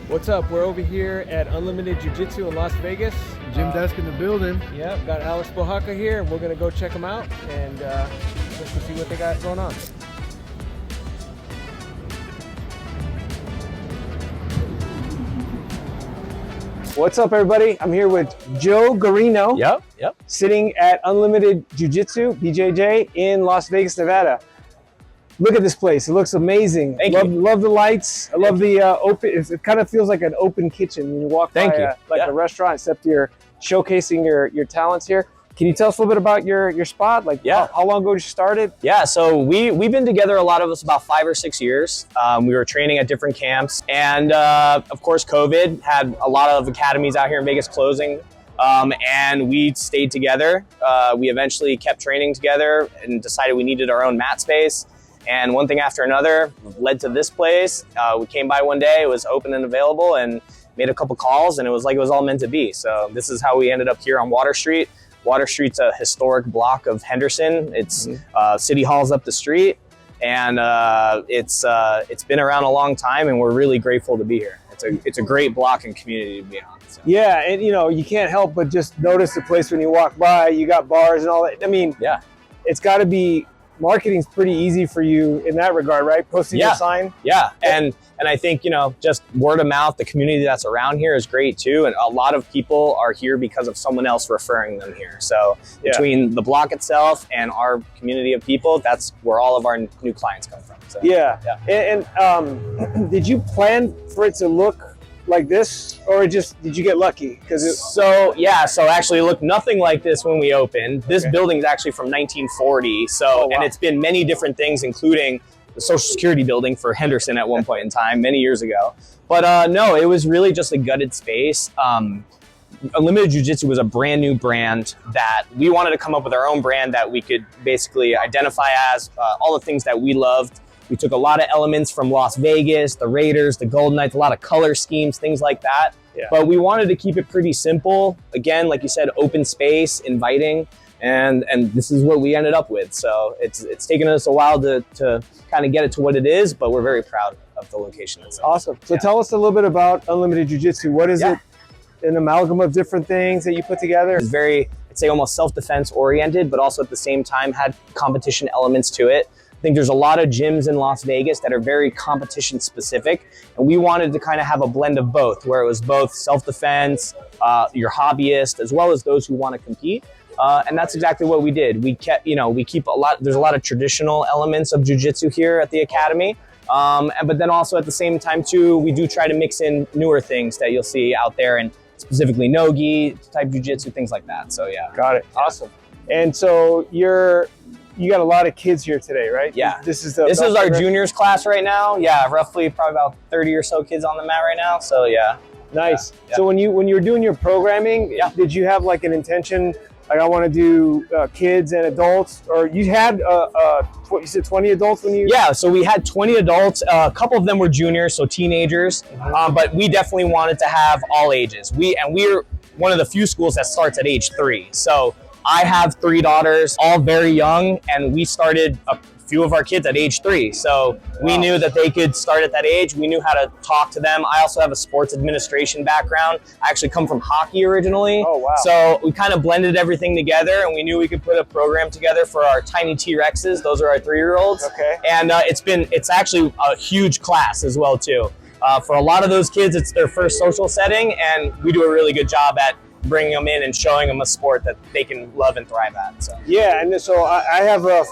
What's up? We're over here at Unlimited Jiu-Jitsu in Las Vegas. Gymdesk in the building. Yep, got Alex Bohaka here, and we're gonna go check them out and just to see what they got going on. What's up, everybody? I'm here with Joe Guarino. Yep. Sitting at Unlimited Jiu-Jitsu, BJJ, in Las Vegas, Nevada. Look at this place. It looks amazing. Thank you. Love the lights. I love the open. It kind of feels like an open kitchen when you walk by a restaurant, except you're showcasing your talents here. Can you tell us a little bit about your spot? Like, how long ago did you started? Yeah, so we've been together, a lot of us, about 5 or 6 years. We were training at different camps. And of course, COVID had a lot of academies out here in Vegas closing. And we stayed together. We eventually kept training together and decided we needed our own mat space. And one thing after another led to this place. We came by one day, it was open and available, and made a couple calls, and it was like it was all meant to be. So this is how we ended up here on Water Street. Water Street's a historic block of Henderson. It's City Hall's up the street, and it's been around a long time, and we're really grateful to be here. It's a great block and community to be on. So. Yeah, and you can't help but just notice the place when you walk by. You got bars and all that. I mean, yeah, it's got to be. Marketing's pretty easy for you in that regard, right? Posting your sign. Yeah, and I think, just word of mouth, the community that's around here is great too. And a lot of people are here because of someone else referring them here. So between the block itself and our community of people, that's where all of our new clients come from. So, And did you plan for it to look like this, or did you get lucky? So actually it looked nothing like this when we opened. This building is actually from 1940. And it's been many different things, including the Social Security building for Henderson at one point in time, many years ago. But no, it was really just a gutted space. Unlimited Jiu-Jitsu was a brand new brand that we wanted to come up with our own brand that we could basically identify as all the things that we loved. We took a lot of elements from Las Vegas, the Raiders, the Golden Knights, a lot of color schemes, things like that. Yeah. But we wanted to keep it pretty simple. Again, like you said, open space, inviting, and this is what we ended up with. So it's taken us a while to kind of get it to what it is, but we're very proud of the location itself. Awesome. So tell us a little bit about Unlimited Jiu-Jitsu. What is it? An amalgam of different things that you put together? It's very, I'd say, almost self-defense oriented, but also at the same time had competition elements to it. I think there's a lot of gyms in Las Vegas that are very competition specific, and we wanted to kind of have a blend of both, where it was both self-defense, your hobbyist, as well as those who want to compete. And that's exactly what we did. We kept, there's a lot of traditional elements of jiu-jitsu here at the Academy. But then also at the same time too, we do try to mix in newer things that you'll see out there, and specifically no-gi type jiu-jitsu, things like that. So yeah. Got it. Awesome. And so you got a lot of kids here today, right? Yeah. This is our juniors class right now. Yeah, roughly probably about 30 or so kids on the mat right now. So yeah. Nice. Yeah. So when you were doing your programming, did you have like an intention, like I want to do kids and adults, or you had you said 20 adults when you? Yeah. So we had 20 adults. A couple of them were juniors, so teenagers. But we definitely wanted to have all ages. We're one of the few schools that starts at age 3. So I have 3 daughters, all very young, and we started a few of our kids at age 3. So we knew that they could start at that age. We knew how to talk to them. I also have a sports administration background. I actually come from hockey originally. Oh, wow. So we kind of blended everything together, and we knew we could put a program together for our tiny T-Rexes. Those are our 3-year-olds. Okay. And it's actually a huge class as well, too. For a lot of those kids, it's their first social setting, and we do a really good job at bringing them in and showing them a sport that they can love and thrive at. So. Yeah, and so I have a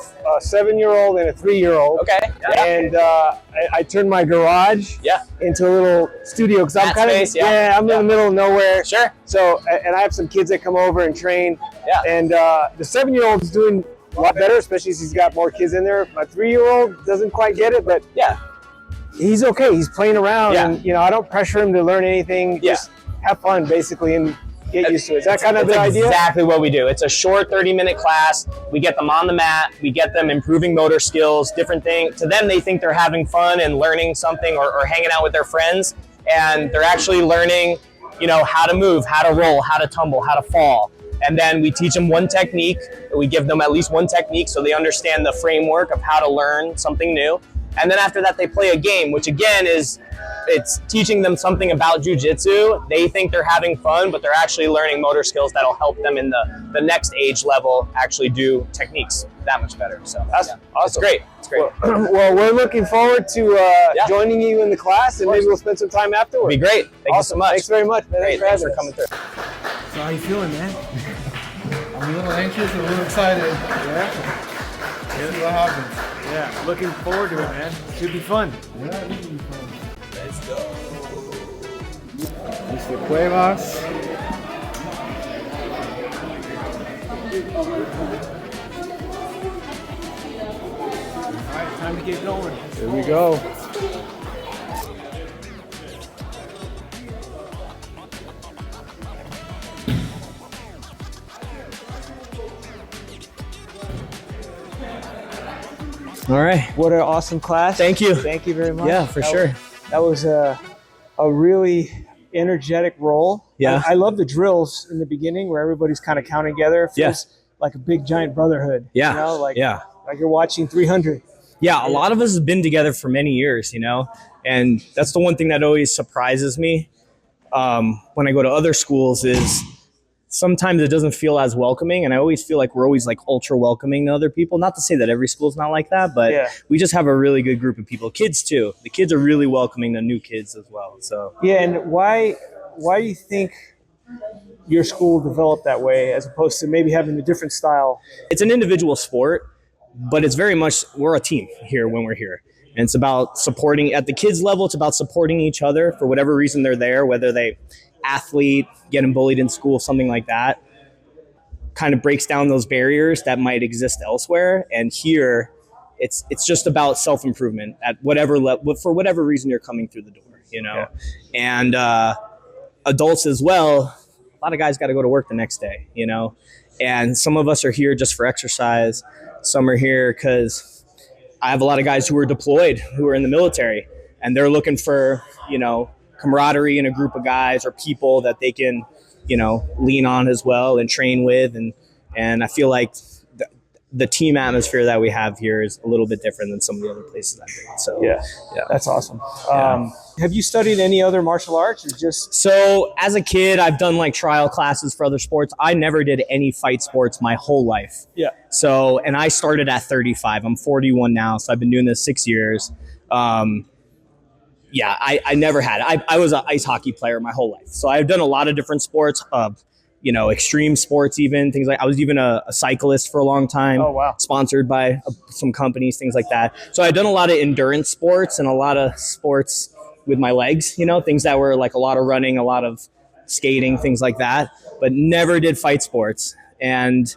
7-year-old and a 3-year-old. Okay. Yeah. And I turned my garage into a little studio because I'm kind of I'm in the middle of nowhere. Sure. So and I have some kids that come over and train. Yeah. And the 7-year-old is doing a lot better, especially as he's got more kids in there. My 3-year-old doesn't quite get it, but he's okay. He's playing around, and I don't pressure him to learn anything. Just have fun, basically, and get used to it. Is that kind of the idea? Exactly what we do. It's a short 30-minute class. We get them on the mat. We get them improving motor skills, different things. To them, they think they're having fun and learning something or hanging out with their friends. And they're actually learning, how to move, how to roll, how to tumble, how to fall. And then we teach them one technique. We give them at least one technique so they understand the framework of how to learn something new. And then after that, they play a game, which again it's teaching them something about jiu-jitsu. They think they're having fun, but they're actually learning motor skills that'll help them in the next age level actually do techniques that much better. So that's awesome. It's great. It's great. Well, we're looking forward to joining you in the class, and maybe we'll spend some time afterwards. It'd be great. Thank you so much. Thanks very much, man. Great. Thanks for coming through. So how you feeling, man? I'm a little anxious, a little excited. Yeah. See what happens. Yeah, looking forward to it, man. Should be fun. Yeah, it should be fun. Let's go. Mr. Cuevas. All right, time to get going. Here we go. All right. What an awesome class. Thank you. Thank you very much. Yeah, for sure. That was a really energetic roll. Yeah. I love the drills in the beginning where everybody's kind of counting together. It feels like a big giant brotherhood. Yeah. You know, like you're watching 300. Yeah, a lot of us have been together for many years, you know, and that's the one thing that always surprises me when I go to other schools is sometimes it doesn't feel as welcoming, and I always feel like we're always like ultra welcoming to other people. Not to say that every school's not like that, but we just have a really good group of people. Kids too. The kids are really welcoming to new kids as well. So yeah, and why do you think your school developed that way as opposed to maybe having a different style? It's an individual sport, but it's very much we're a team here when we're here. And it's about supporting at the kids level. It's about supporting each other for whatever reason they're there, whether they athlete, getting bullied in school, something like that, kind of breaks down those barriers that might exist elsewhere. And here it's just about self-improvement at whatever level, for whatever reason you're coming through the door, you know. And adults as well, a lot of guys got to go to work the next day, you know. And some of us are here just for exercise. Some are here because I have a lot of guys who are deployed, who are in the military, and they're looking for, you know, camaraderie in a group of guys or people that they can, you know, lean on as well and train with. And I feel like the team atmosphere that we have here is a little bit different than some of the other places I've been. So yeah, that's awesome. Have you studied any other martial arts or just? So as a kid, I've done like trial classes for other sports. I never did any fight sports my whole life. Yeah. So, and I started at 35. I'm 41 now. So I've been doing this 6 years. Yeah, I never had it. I was an ice hockey player my whole life. So I've done a lot of different sports, you know, extreme sports even, things like, I was even a cyclist for a long time. Oh, wow. Sponsored by some companies, things like that. So I've done a lot of endurance sports and a lot of sports with my legs, you know, things that were like a lot of running, a lot of skating, things like that, but never did fight sports. And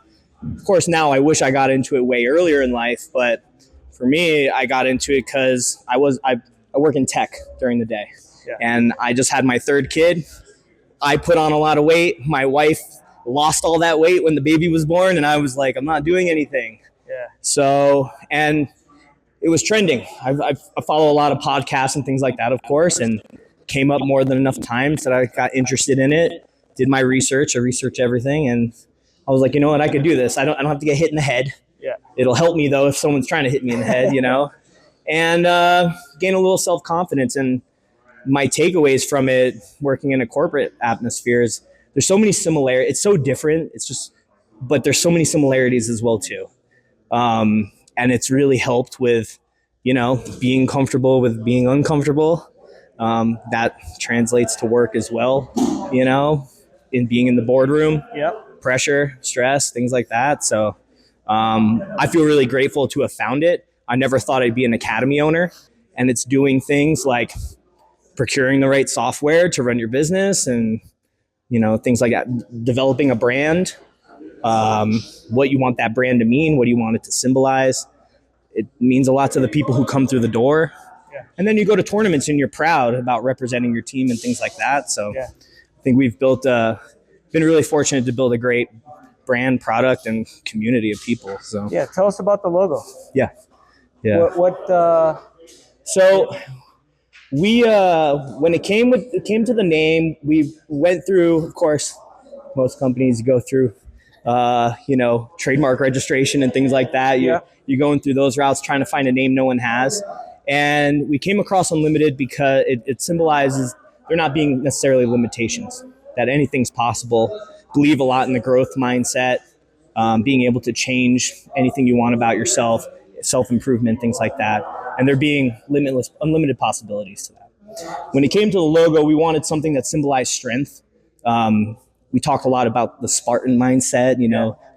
of course, now I wish I got into it way earlier in life, but for me, I got into it because I work in tech during the day. Yeah. And I just had my third kid. I put on a lot of weight. My wife lost all that weight when the baby was born, and I was like, I'm not doing anything. Yeah. So, and it was trending. I follow a lot of podcasts and things like that, of course, and came up more than enough times that I got interested in it, did my research, I researched everything, and I was like, you know what, I could do this. I don't have to get hit in the head. Yeah. It'll help me, though, if someone's trying to hit me in the head, you know. And gain a little self-confidence. And my takeaways from it, working in a corporate atmosphere, is there's so many similarities. It's so different. It's just, but there's so many similarities as well too. And it's really helped with, you know, being comfortable with being uncomfortable. That translates to work as well, you know, in being in the boardroom. Yep. Pressure, stress, things like that. So I feel really grateful to have found it. I never thought I'd be an academy owner, and it's doing things like procuring the right software to run your business and, you know, things like that, developing a brand, what you want that brand to mean, what do you want it to symbolize. It means a lot to the people who come through the door. Yeah. And then you go to tournaments and you're proud about representing your team and things like that. So yeah. I think we've been really fortunate to build a great brand, product, and community of people. So yeah, tell us about the logo. Yeah. Yeah. So we when it came to the name, we went through, of course, most companies go through you know, trademark registration and things like that. You're going through those routes trying to find a name no one has. And we came across Unlimited because it symbolizes there not being necessarily limitations, that anything's possible. Believe a lot in the growth mindset, being able to change anything you want about yourself, self-improvement, things like that. And there being unlimited possibilities to that. When it came to the logo, we wanted something that symbolized strength. We talked a lot about the Spartan mindset,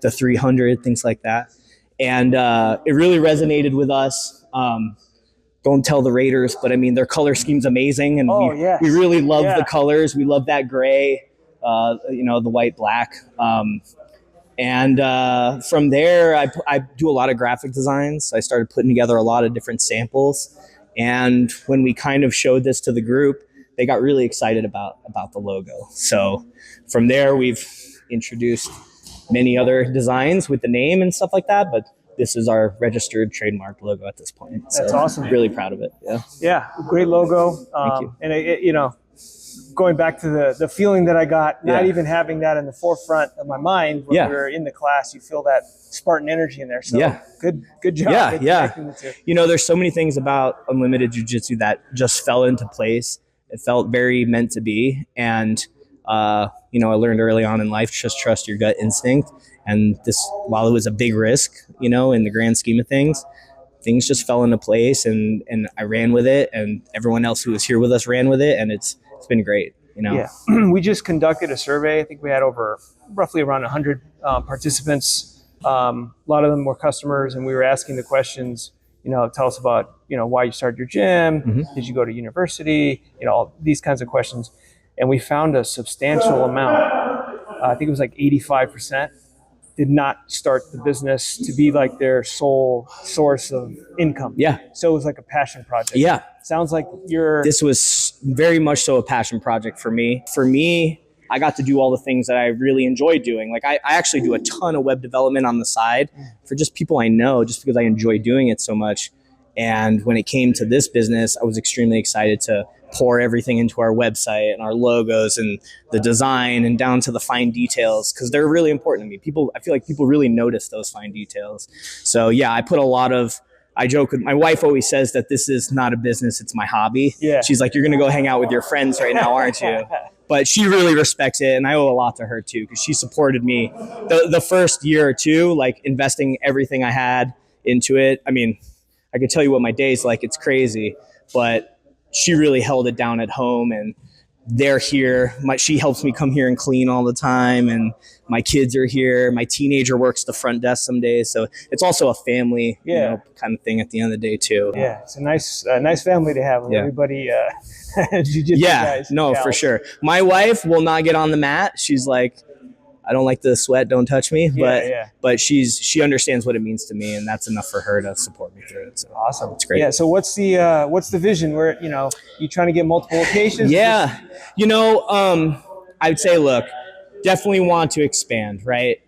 the 300, things like that. And it really resonated with us. Don't tell the Raiders, but I mean, their color scheme's amazing. And we really love the colors. We love that gray, the white, black. And from there, I do a lot of graphic designs. I started putting together a lot of different samples. And when we kind of showed this to the group, they got really excited about the logo. So from there, we've introduced many other designs with the name and stuff like that, but this is our registered trademark logo at this point. So that's awesome. Really proud of it. Yeah, great logo. Thank you. And going back to the feeling that I got, not even having that in the forefront of my mind when we were in the class, you feel that Spartan energy in there. So good job. There's so many things about Unlimited Jiu-Jitsu that just fell into place. It felt very meant to be. And, I learned early on in life, just trust your gut instinct. And this, while it was a big risk, in the grand scheme of things just fell into place, and I ran with it, and everyone else who was here with us ran with it. And it's been great, Yeah, we just conducted a survey. I think we had roughly around 100 participants. A lot of them were customers, and we were asking the questions, tell us about, why you started your gym. Mm-hmm. Did you go to university? All these kinds of questions. And we found a substantial amount. I think it was like 85% did not start the business to be like their sole source of income. Yeah. So it was like a passion project. Yeah. Sounds like This was very much so a passion project for me. For me, I got to do all the things that I really enjoy doing. Like I actually do a ton of web development on the side for just people I know, just because I enjoy doing it so much. And when it came to this business, I was extremely excited to pour everything into our website and our logos and the design and down to the fine details, because they're really important to me. I feel like people really notice those fine details. So yeah, I put a lot of, I joke with my wife always says that this is not a business, it's my hobby. Yeah. She's like, you're going to go hang out with your friends right now, aren't you? But she really respects it, and I owe a lot to her too, because she supported me the first year or two, like investing everything I had into it. I mean, I could tell you what my day's like, it's crazy, but she really held it down at home, and they're here. She helps me come here and clean all the time, and my kids are here. My teenager works the front desk some days, so it's also a family, kind of thing at the end of the day too. Yeah, it's a nice family to have. Everybody, jiu-jitsu guys. No, for sure. My wife will not get on the mat. She's like, I don't like the sweat, don't touch me. But she understands what it means to me, and that's enough for her to support me through it. So awesome. It's great. Yeah. So what's the vision? Where you trying to get multiple locations? Yeah. I would say, look, definitely want to expand, right?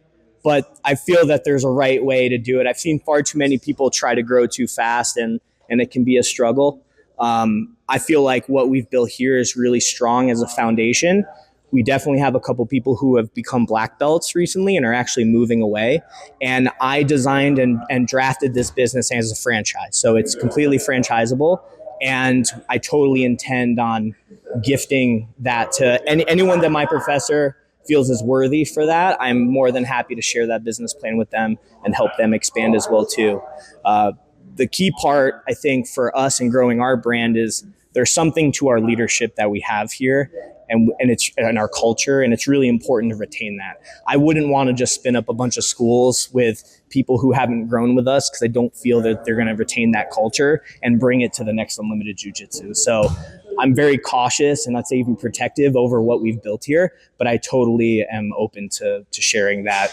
But I feel that there's a right way to do it. I've seen far too many people try to grow too fast, and it can be a struggle. I feel like what we've built here is really strong as a foundation. We definitely have a couple people who have become black belts recently and are actually moving away. And I designed and drafted this business as a franchise. So it's completely franchisable. And I totally intend on gifting that to anyone that my professor feels is worthy for that. I'm more than happy to share that business plan with them and help them expand as well too. The key part, I think, for us in growing our brand is there's something to our leadership that we have here. And it's in our culture, and it's really important to retain that. I wouldn't want to just spin up a bunch of schools with people who haven't grown with us, because I don't feel that they're going to retain that culture and bring it to the next Unlimited Jiu-Jitsu. So I'm very cautious and not say even protective over what we've built here, but I totally am open to sharing that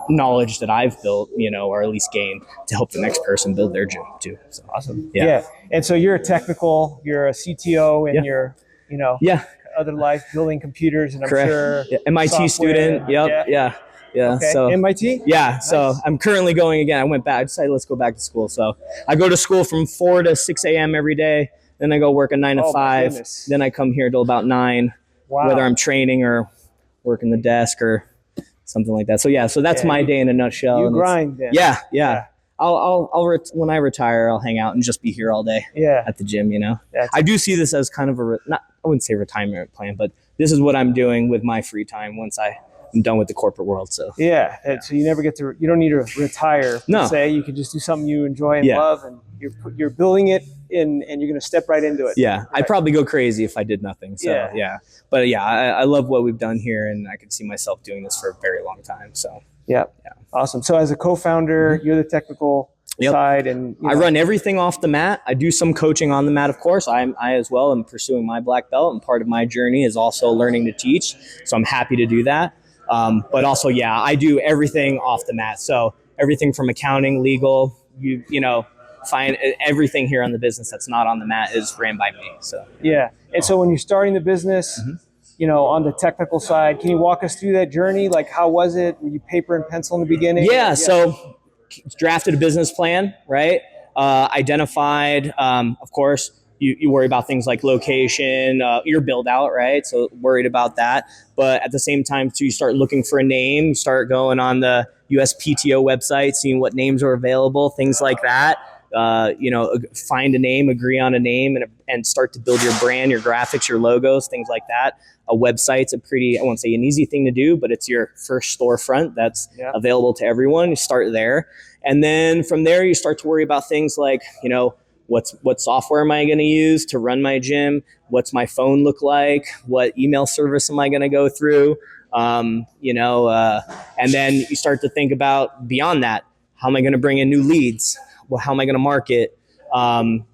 knowledge that I've built, or at least gained to help the next person build their gym too. So awesome. Yeah. And so you're a CTO, and you're, other life building computers, and I'm sure MIT software, student. Yeah. Okay. So MIT. Yeah. Nice. So I'm currently going again. I went back. I decided let's go back to school. So I go to school from 4 to 6 a.m. every day. Then I go work a 9 to 5. Then I come here till about 9. Wow. Whether I'm training or working the desk or something like that. So so that's my day in a nutshell. You grind then. Yeah. When I retire, I'll hang out and just be here all day. Yeah. At the gym, I do see this as kind of I wouldn't say retirement plan, but this is what I'm doing with my free time once I'm done with the corporate world. So so you never you don't need to retire. No. Say you can just do something you enjoy and love, and you're building it in, and you're going to step right into it. Yeah, right. I'd probably go crazy if I did nothing. So but I love what we've done here, and I could see myself doing this for a very long time. So yeah. Awesome. So as a co-founder, you're the technical side, and I run everything off the mat. I do some coaching on the mat, of course. I as well am pursuing my black belt, and part of my journey is also learning to teach. So I'm happy to do that. But also, I do everything off the mat. So everything from accounting, legal, find everything here on the business that's not on the mat is ran by me. So and so when you're starting the business, on the technical side, can you walk us through that journey? Like, how was it? Were you paper and pencil in the beginning? So drafted a business plan, right? Identified, of course, you worry about things like location, your build out, right? So worried about that. But at the same time, too, you start looking for a name, start going on the USPTO website, seeing what names are available, things like that. Find a name, agree on a name, and start to build your brand, your graphics, your logos, things like that. A website's I won't say an easy thing to do, but it's your first storefront that's available to everyone. You start there. And then from there, you start to worry about things like, what software am I going to use to run my gym? What's my phone look like? What email service am I going to go through? And then you start to think about beyond that, how am I going to bring in new leads? Well, how am I going to market? How am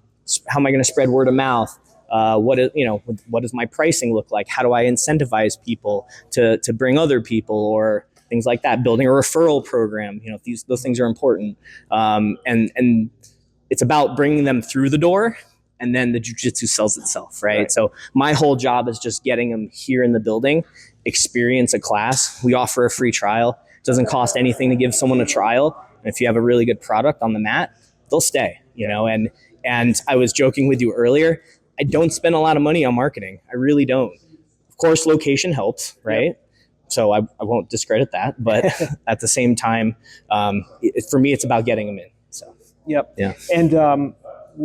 I going to spread word of mouth? What does my pricing look like? How do I incentivize people to bring other people or things like that? Building a referral program, those things are important. And it's about bringing them through the door, and then the jiu-jitsu sells itself, right? So my whole job is just getting them here in the building, experience a class. We offer a free trial. It doesn't cost anything to give someone a trial. And if you have a really good product on the mat, they'll stay, and I was joking with you earlier. I don't spend a lot of money on marketing. I really don't. Of course, location helps, right? So I won't discredit that, but at the same time, for me, it's about getting them in. So. And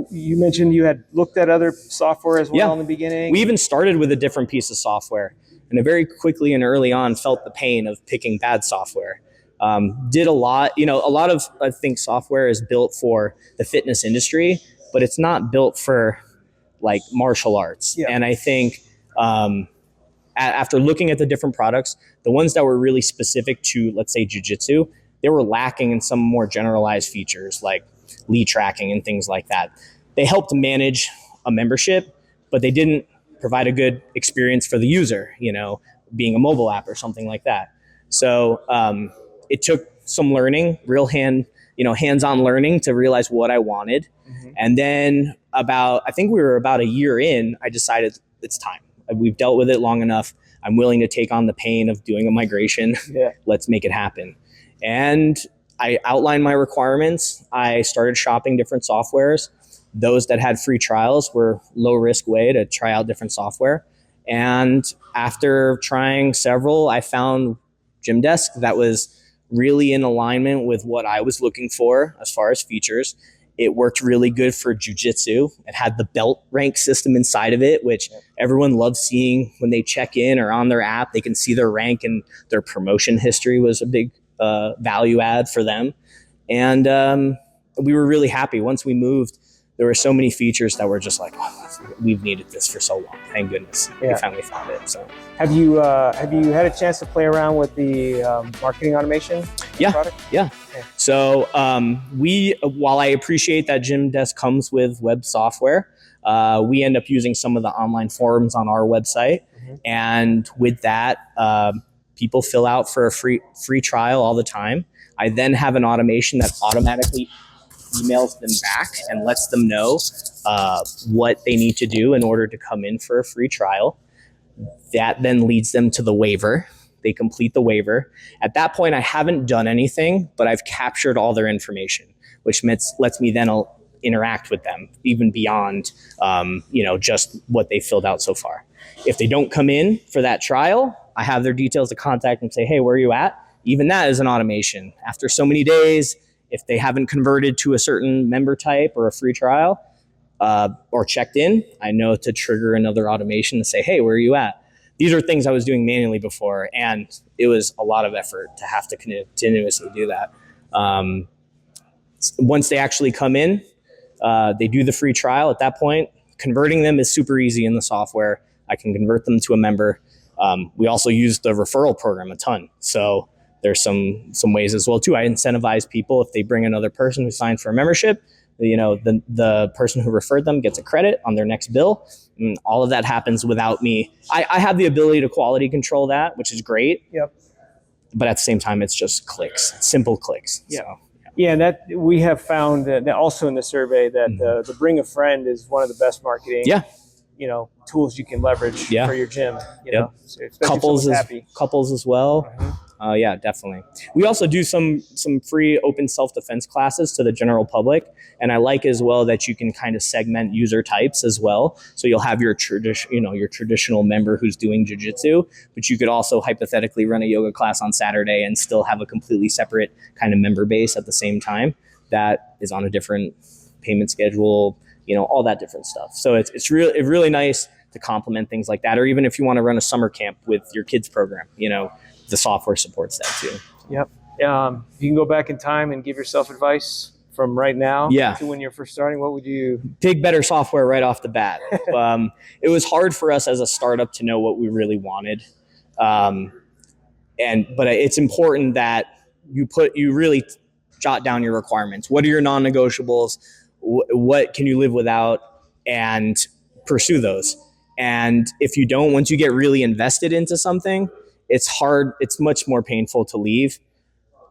you mentioned you had looked at other software as well in the beginning. We even started with a different piece of software, and I very quickly and early on felt the pain of picking bad software. Did a lot, a lot of, I think, software is built for the fitness industry, but it's not built for like martial arts. And I think after looking at the different products, the ones that were really specific to, let's say, jiu-jitsu, they were lacking in some more generalized features like lead tracking and things like that. They helped manage a membership, but they didn't provide a good experience for the user, being a mobile app or something like that. So it took some learning, hands-on learning to realize what I wanted. And then I think we were about a year in, I decided it's time. We've dealt with it long enough. I'm willing to take on the pain of doing a migration. Let's make it happen. And I outlined my requirements. I started shopping different softwares. Those that had free trials were low risk way to try out different software. And after trying several, I found Gymdesk that was really in alignment with what I was looking for as far as features. It worked really good for jiu-jitsu. It had the belt rank system inside of it, which everyone loves seeing when they check in or on their app. They can see their rank, and their promotion history was a big value add for them. And we were really happy. Once we moved, there were so many features that were just like, oh, we've needed this for so long. Thank goodness we finally found it. So, have you had a chance to play around with the marketing automation product? Yeah. So while I appreciate that Gymdesk comes with web software, we end up using some of the online forums on our website, and with that, people fill out for a free trial all the time. I then have an automation that automatically emails them back and lets them know what they need to do in order to come in for a free trial. That then leads them to the waiver. They complete the waiver. At that point, I haven't done anything, but I've captured all their information, which lets me then interact with them even beyond just what they filled out so far. If they don't come in for that trial, I have their details to contact and say, hey, where are you at? Even that is an automation. After so many days, if they haven't converted to a certain member type or a free trial or checked in, I know to trigger another automation to say, hey, where are you at? These are things I was doing manually before, and it was a lot of effort to have to continuously do that. Once they actually come in, they do the free trial. At that point, converting them is super easy in the software. I can convert them to a member. We also use the referral program a ton. So there's some ways as well too. I incentivize people if they bring another person who signs for a membership, you know, the person who referred them gets a credit on their next bill. And all of that happens without me. I have the ability to quality control that, which is great. Yep. But at the same time, it's just clicks, simple clicks. Yeah. So, yeah, and that we have found that also in the survey that the bring a friend is one of the best marketing tools you can leverage for your gym. You know, so couples as well. Yeah, definitely. We also do some free open self-defense classes to the general public. And I like as well that you can kind of segment user types as well. So you'll have your traditional member who's doing jiu-jitsu, but you could also hypothetically run a yoga class on Saturday and still have a completely separate kind of member base at the same time that is on a different payment schedule, you know, all that different stuff. So it's really nice to complement things like that. Or even if you want to run a summer camp with your kids program, you know, the software supports that too. Yep. You can go back in time and give yourself advice from right now to when you're first starting. What would you pick? Better software right off the bat. It was hard for us as a startup to know what we really wanted. But it's important that you really jot down your requirements. What are your non-negotiables? What can you live without, and pursue those. And if you don't, once you get really invested into something, it's hard. It's much more painful to leave.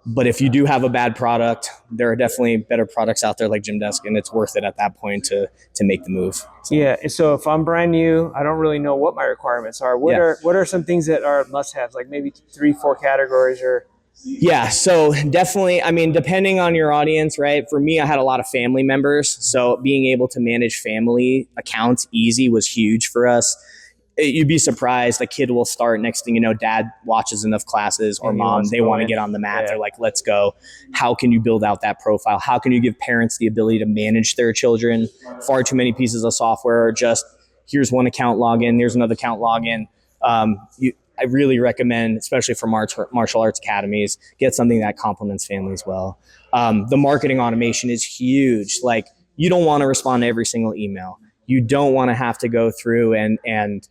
But if you do have a bad product, there are definitely better products out there like Gymdesk, and it's worth it at that point to make the move. So. Yeah. So if I'm brand new, I don't really know what my requirements are. What are some things that are must-haves, like maybe 3-4 categories or? Yeah. So definitely, I mean, depending on your audience, right? For me, I had a lot of family members. So being able to manage family accounts easy was huge for us. You'd be surprised. A kid will start, next thing you know, dad watches enough classes, or mom, they want to get on the mat. They're like, let's go. How can you build out that profile? How can you give parents the ability to manage their children? Far too many pieces of software are just, here's one account login, here's another account login. I really recommend, especially for martial arts academies, get something that complements families well. The marketing automation is huge. Like, you don't want to respond to every single email. You don't want to have to go through and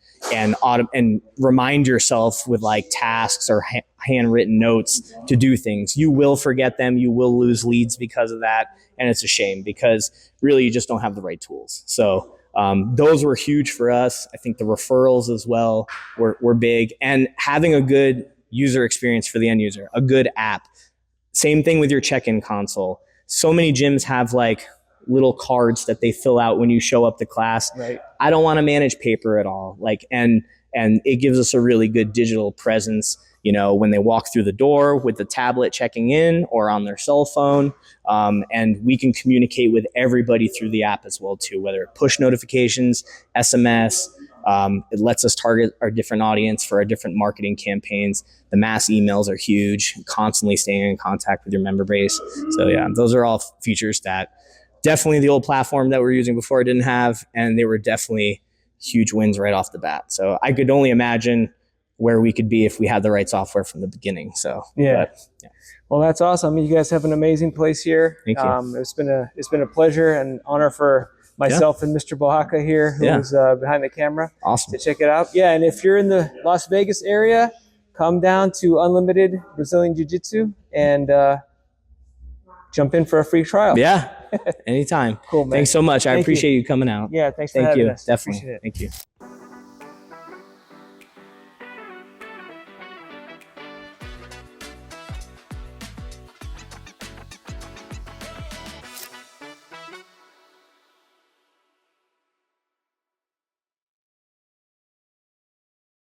remind yourself with like tasks or handwritten notes to do things. You will forget them. You will lose leads because of that. And it's a shame because really you just don't have the right tools. So those were huge for us. I think the referrals as well were big, and having a good user experience for the end user, a good app. Same thing with your check-in console. So many gyms have like little cards that they fill out when you show up to class. Right. I don't want to manage paper at all. Like, and it gives us a really good digital presence, you know, when they walk through the door with the tablet checking in or on their cell phone. And we can communicate with everybody through the app as well too, whether push notifications, SMS, it lets us target our different audience for our different marketing campaigns. The mass emails are huge, constantly staying in contact with your member base. So yeah, those are all features that definitely the old platform that we were using before didn't have, and they were definitely huge wins right off the bat. So I could only imagine where we could be if we had the right software from the beginning. So yeah. Well, that's awesome. You guys have an amazing place here. Thank you. It's been a pleasure and honor for myself and Mr. Bohaka here, who's behind the camera. Awesome. To check it out. Yeah, and if you're in the Las Vegas area, come down to Unlimited Brazilian Jiu-Jitsu and jump in for a free trial. Yeah, anytime. Cool, man. Thanks so much. I appreciate you coming out. Yeah, thanks for having us. Definitely. Appreciate it. Thank you.